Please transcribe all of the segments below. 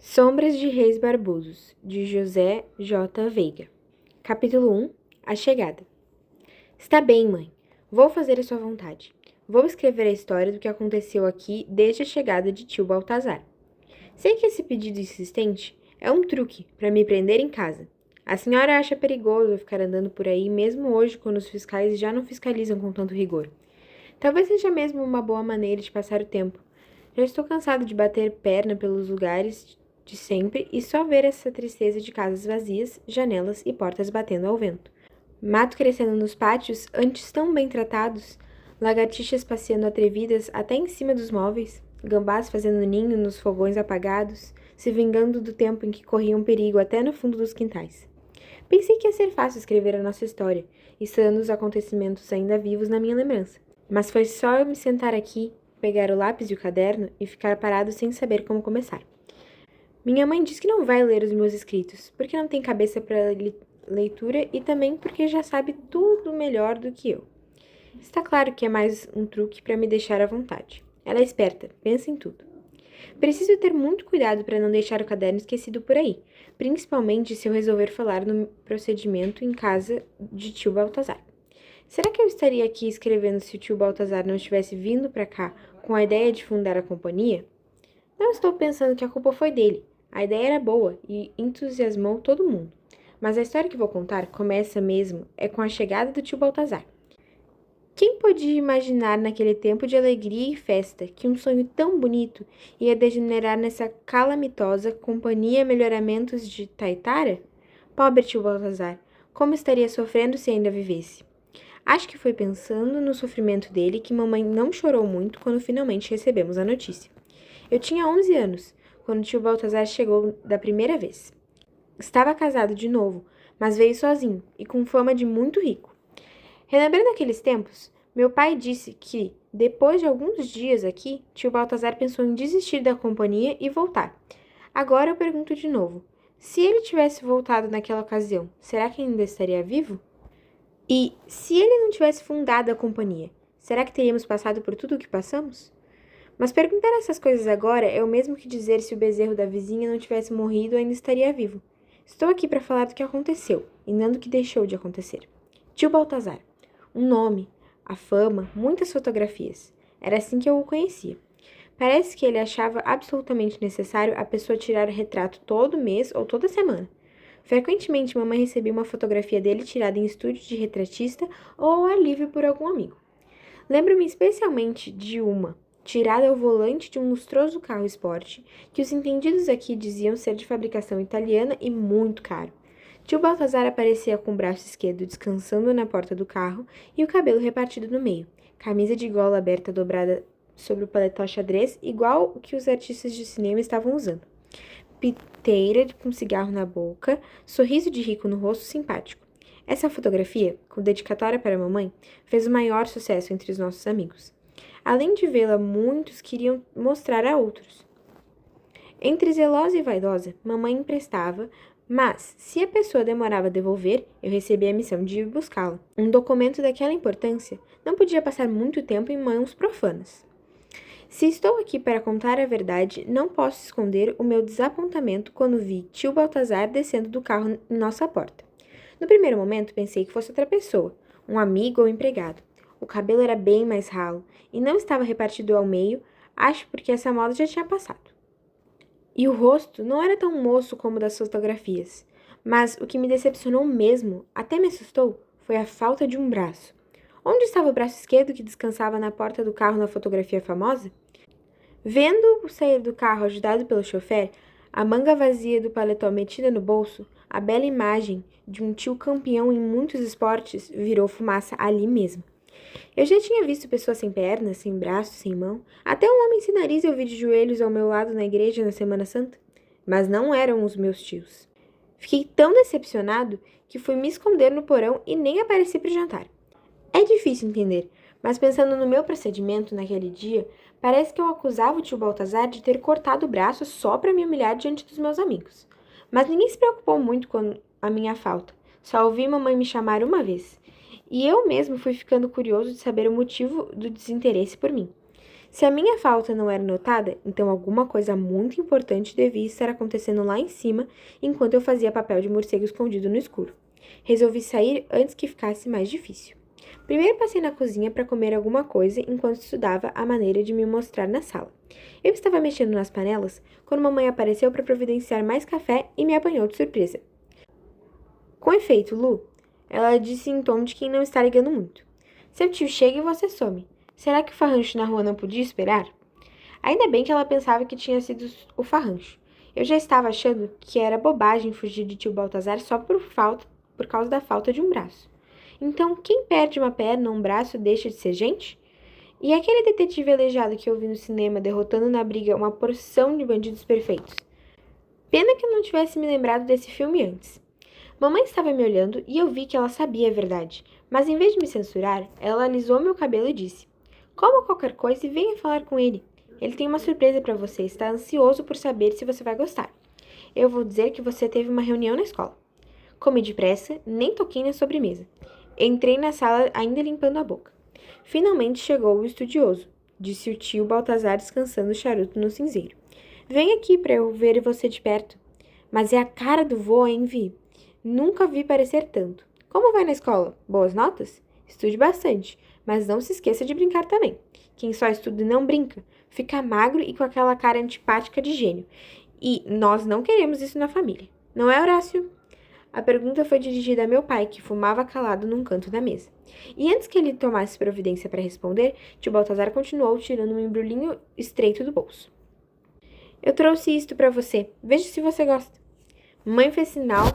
Sombras de Reis Barbudos, de José J. Veiga. Capítulo 1. A Chegada. Está bem, mãe. Vou fazer a sua vontade. Vou escrever a história do que aconteceu aqui desde a chegada de tio Baltazar. Sei que esse pedido insistente é um truque para me prender em casa. A senhora acha perigoso eu ficar andando por aí, mesmo hoje, quando os fiscais já não fiscalizam com tanto rigor. Talvez seja mesmo uma boa maneira de passar o tempo. Já estou cansado de bater perna pelos lugares de sempre e só ver essa tristeza de casas vazias, janelas e portas batendo ao vento. Mato crescendo nos pátios, antes tão bem tratados, lagartixas passeando atrevidas até em cima dos móveis, gambás fazendo ninho nos fogões apagados, se vingando do tempo em que corriam perigo até no fundo dos quintais. Pensei que ia ser fácil escrever a nossa história, estando os acontecimentos ainda vivos na minha lembrança. Mas foi só eu me sentar aqui, pegar o lápis e o caderno e ficar parado sem saber como começar. Minha mãe diz que não vai ler os meus escritos, porque não tem cabeça para leitura e também porque já sabe tudo melhor do que eu. Está claro que é mais um truque para me deixar à vontade. Ela é esperta, pensa em tudo. Preciso ter muito cuidado para não deixar o caderno esquecido por aí, principalmente se eu resolver falar no procedimento em casa de tio Baltazar. Será que eu estaria aqui escrevendo se o tio Baltazar não estivesse vindo para cá com a ideia de fundar a companhia? Não estou pensando que a culpa foi dele. A ideia era boa e entusiasmou todo mundo. Mas a história que vou contar começa mesmo com a chegada do tio Baltazar. Quem podia imaginar naquele tempo de alegria e festa que um sonho tão bonito ia degenerar nessa calamitosa companhia melhoramentos de Taitara? Pobre tio Baltazar, como estaria sofrendo se ainda vivesse? Acho que foi pensando no sofrimento dele que mamãe não chorou muito quando finalmente recebemos a notícia. Eu tinha 11 anos, quando tio Baltazar chegou da primeira vez. Estava casado de novo, mas veio sozinho e com fama de muito rico. Relembrando aqueles tempos, meu pai disse que, depois de alguns dias aqui, tio Baltazar pensou em desistir da companhia e voltar. Agora eu pergunto de novo, se ele tivesse voltado naquela ocasião, será que ainda estaria vivo? E se ele não tivesse fundado a companhia, será que teríamos passado por tudo o que passamos? Mas perguntar essas coisas agora é o mesmo que dizer se o bezerro da vizinha não tivesse morrido ainda estaria vivo. Estou aqui para falar do que aconteceu, e não do que deixou de acontecer. Tio Baltazar. Um nome, a fama, muitas fotografias. Era assim que eu o conhecia. Parece que ele achava absolutamente necessário a pessoa tirar o retrato todo mês ou toda semana. Frequentemente, mamãe recebia uma fotografia dele tirada em estúdio de retratista ou ao ar livre por algum amigo. Lembro-me especialmente de uma, tirada ao volante de um lustroso carro esporte, que os entendidos aqui diziam ser de fabricação italiana e muito caro. Tio Baltazar aparecia com o braço esquerdo descansando na porta do carro e o cabelo repartido no meio, camisa de gola aberta dobrada sobre o paletó xadrez, igual o que os artistas de cinema estavam usando. Piteira com cigarro na boca, sorriso de rico no rosto simpático. Essa fotografia, com dedicatória para a mamãe, fez o maior sucesso entre os nossos amigos. Além de vê-la, muitos queriam mostrar a outros. Entre zelosa e vaidosa, mamãe emprestava, mas, se a pessoa demorava a devolver, eu recebia a missão de ir buscá-la. Um documento daquela importância não podia passar muito tempo em mãos profanas. Se estou aqui para contar a verdade, não posso esconder o meu desapontamento quando vi tio Baltazar descendo do carro em nossa porta. No primeiro momento, pensei que fosse outra pessoa, um amigo ou empregado. O cabelo era bem mais ralo e não estava repartido ao meio, acho porque essa moda já tinha passado. E o rosto não era tão moço como o das fotografias, mas o que me decepcionou mesmo, até me assustou, foi a falta de um braço. Onde estava o braço esquerdo que descansava na porta do carro na fotografia famosa? Vendo-o sair do carro ajudado pelo chofer, a manga vazia do paletó metida no bolso, a bela imagem de um tio campeão em muitos esportes virou fumaça ali mesmo. Eu já tinha visto pessoas sem pernas, sem braços, sem mão, até um homem sem nariz eu vi de joelhos ao meu lado na igreja na Semana Santa, mas não eram os meus tios. Fiquei tão decepcionado que fui me esconder no porão e nem apareci para o jantar. É difícil entender, mas pensando no meu procedimento naquele dia, parece que eu acusava o tio Baltazar de ter cortado o braço só para me humilhar diante dos meus amigos. Mas ninguém se preocupou muito com a minha falta. Só ouvi mamãe me chamar uma vez. E eu mesmo fui ficando curioso de saber o motivo do desinteresse por mim. Se a minha falta não era notada, então alguma coisa muito importante devia estar acontecendo lá em cima enquanto eu fazia papel de morcego escondido no escuro. Resolvi sair antes que ficasse mais difícil. Primeiro passei na cozinha para comer alguma coisa enquanto estudava a maneira de me mostrar na sala. Eu estava mexendo nas panelas quando mamãe apareceu para providenciar mais café e me apanhou de surpresa. Com efeito, Lu, ela disse em tom de quem não está ligando muito. Seu tio chega e você some. Será que o farrancho na rua não podia esperar? Ainda bem que ela pensava que tinha sido o farrancho. Eu já estava achando que era bobagem fugir de tio Baltazar só por causa da falta de um braço. Então, quem perde uma perna ou um braço deixa de ser gente? E aquele detetive aleijado que eu vi no cinema derrotando na briga uma porção de bandidos perfeitos? Pena que eu não tivesse me lembrado desse filme antes. Mamãe estava me olhando e eu vi que ela sabia a verdade, mas em vez de me censurar, ela alisou meu cabelo e disse: Coma qualquer coisa e venha falar com ele. Ele tem uma surpresa para você, está ansioso por saber se você vai gostar. Eu vou dizer que você teve uma reunião na escola. Comi depressa, nem toquei na sobremesa. Entrei na sala ainda limpando a boca. Finalmente chegou o estudioso, disse o tio Baltazar descansando o charuto no cinzeiro. Vem aqui para eu ver você de perto. Mas é a cara do vô, hein, Vi? Nunca vi parecer tanto. Como vai na escola? Boas notas? Estude bastante, mas não se esqueça de brincar também. Quem só estuda e não brinca, fica magro e com aquela cara antipática de gênio. E nós não queremos isso na família. Não é, Horácio? A pergunta foi dirigida a meu pai, que fumava calado num canto da mesa. E antes que ele tomasse providência para responder, tio Baltazar continuou tirando um embrulhinho estreito do bolso. Eu trouxe isto para você. Veja se você gosta. Mãe fez sinal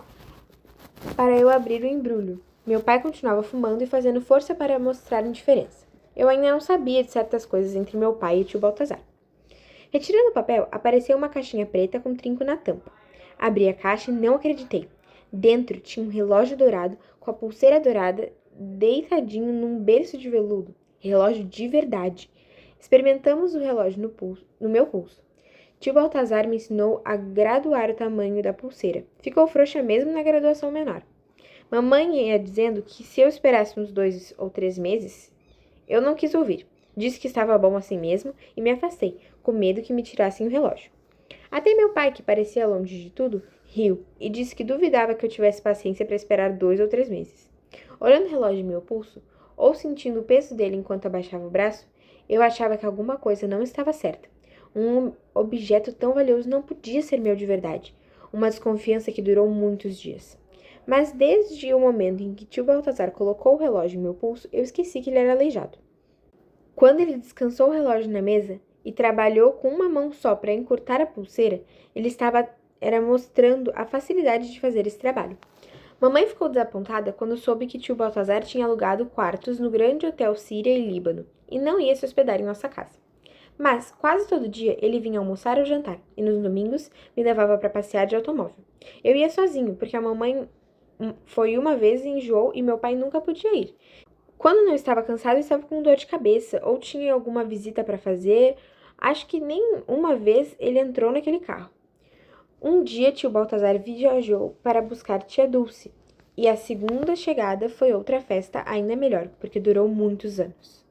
para eu abrir o embrulho. Meu pai continuava fumando e fazendo força para mostrar indiferença. Eu ainda não sabia de certas coisas entre meu pai e tio Baltazar. Retirando o papel, apareceu uma caixinha preta com trinco na tampa. Abri a caixa e não acreditei. Dentro tinha um relógio dourado com a pulseira dourada deitadinho num berço de veludo. Relógio de verdade. Experimentamos o relógio no meu pulso. Tio Baltazar me ensinou a graduar o tamanho da pulseira. Ficou frouxa mesmo na graduação menor. Mamãe ia dizendo que se eu esperasse uns 2 ou 3 meses, eu não quis ouvir. Disse que estava bom assim mesmo e me afastei, com medo que me tirassem o relógio. Até meu pai, que parecia longe de tudo, riu e disse que duvidava que eu tivesse paciência para esperar 2 ou 3 meses. Olhando o relógio em meu pulso, ou sentindo o peso dele enquanto abaixava o braço, eu achava que alguma coisa não estava certa. Um objeto tão valioso não podia ser meu de verdade. Uma desconfiança que durou muitos dias. Mas desde o momento em que tio Baltazar colocou o relógio em meu pulso, eu esqueci que ele era aleijado. Quando ele descansou o relógio na mesa e trabalhou com uma mão só para encurtar a pulseira, ele era mostrando a facilidade de fazer esse trabalho. Mamãe ficou desapontada quando soube que tio Baltazar tinha alugado quartos no grande hotel Síria e Líbano e não ia se hospedar em nossa casa. Mas, quase todo dia, ele vinha almoçar ou jantar, e nos domingos me levava para passear de automóvel. Eu ia sozinho, porque a mamãe foi uma vez e enjoou e meu pai nunca podia ir. Quando não estava cansado, estava com dor de cabeça, ou tinha alguma visita para fazer. Acho que nem uma vez ele entrou naquele carro. Um dia, tio Baltazar viajou para buscar tia Dulce, e a segunda chegada foi outra festa ainda melhor, porque durou muitos anos.